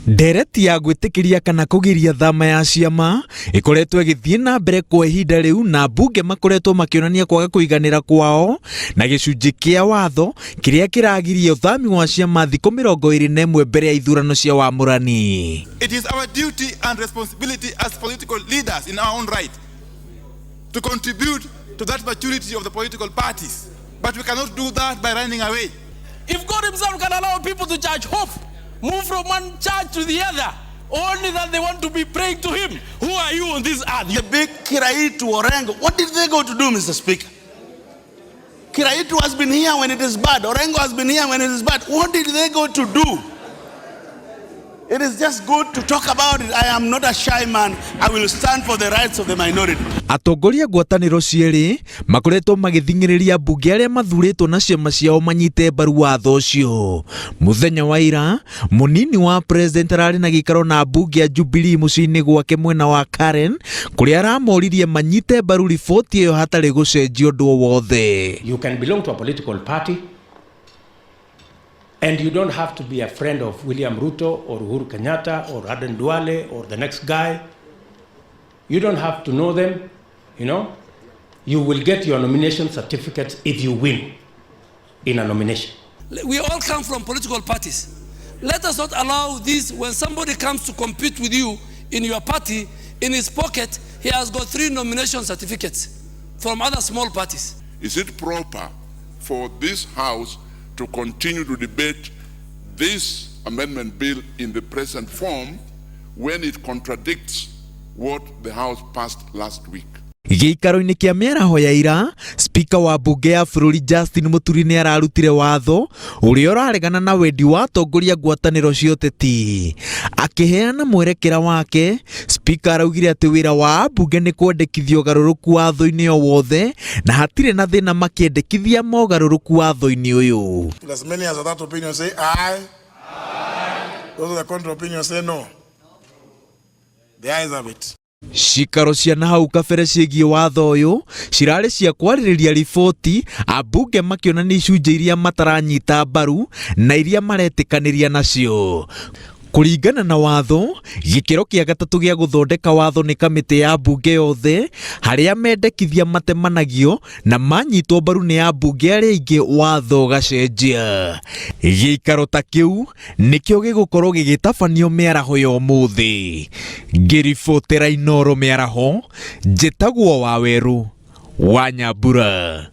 Ndereti ya gwitikiria kana kugiria thama ya ciama ikoretwo igithie na mbere kwa ihinda riu, na bunge makoretwo makionania kwaga kuiganira kwao na gicunji kia watho kiria kiragiria uthami wa ciama thikũ 21 mbere ya ithurano cia wamũrani. It is our duty and responsibility as political leaders in our own right to contribute to that maturity of the political parties, but we cannot do that by running away. If God himself can allow people to charge hope, move from one church to the other, only that they want to be praying to him, who are you on this earth? The big Kiraitu Orengo, what did they go to do, Mr. Speaker? Kiraitu has been here when it is bad. Orengo has been here when it is bad. What did they go to do? It is just good to talk about it. I am not a shy man. I will stand for the rights of the minority. Atongoria ngwatanĩro cierĩ makoretwo magĩthing'ĩrĩria bunge arĩa mathuurĩtwo na ciama ciao manyite mbaru watho ũcio. Muthenya wa ira, munini wa president ararĩ na gĩikaro na bunge ya Jubilee mũciĩ-inĩ gwake mwena wa Karen, kũrĩa aramoririe manyite mbaru riboti ĩyo hatarĩ gũcenjia ũndũ o wothe. You can belong to a political party and you don't have to be a friend of William Ruto or Uhuru Kenyatta or Aden Duale or the next guy. You don't have to know them, you know. You will get your nomination certificate if you win in a nomination. We all come from political parties. Let us not allow this. When somebody comes to compete with you in your party, in his pocket, he has got 3 nomination certificates from other small parties. Is it proper for this House to continue to debate this amendment bill in the present form when it contradicts what the House passed last week? Gĩikaro-inĩ kĩa mĩaraho ya ira, Speaker wa bunge ya bũrũri Justin Muturi nĩ ararutire watho ũrĩa ũraregana na wendi wa atongoria ngwatanĩro cia ũteti. Akĩheana mwerekera wake, Speaker araugire atĩ wĩra wa bunge nĩ kwendekithia ũgarũrũku watho-inĩ o wothe na hatirĩ na thĩna makĩendekithia mogarũrũku watho-inĩ ũyũ. As many as that opinion say aye. Those of the contrary opinion say no. The ayes have it. Cikaro cia nahau kabere ciĩgiĩ watho ũyũ cirarĩ cia kwarĩrĩria riboti, ambunge makĩonania icunjĩ iria mataranyita mbaru na iria maretĩkanĩria nacio. Kũringana na watho, gĩkĩro kĩa gatatũ gĩa gũthondeka watho nĩ kamĩtĩ ya bunge yothe, harĩa mendekithia matemanagio na manyitwo mbaru nĩ ambunge arĩa aingĩ watho gacenjia. Gĩikaro ta kĩu nĩkĩo gĩgũkorwo gĩgĩtabanio mĩaraho ya ũmũthĩ. Ngĩribotera Inooro mĩaraho, njĩtagwo Waweru wa Nyambura.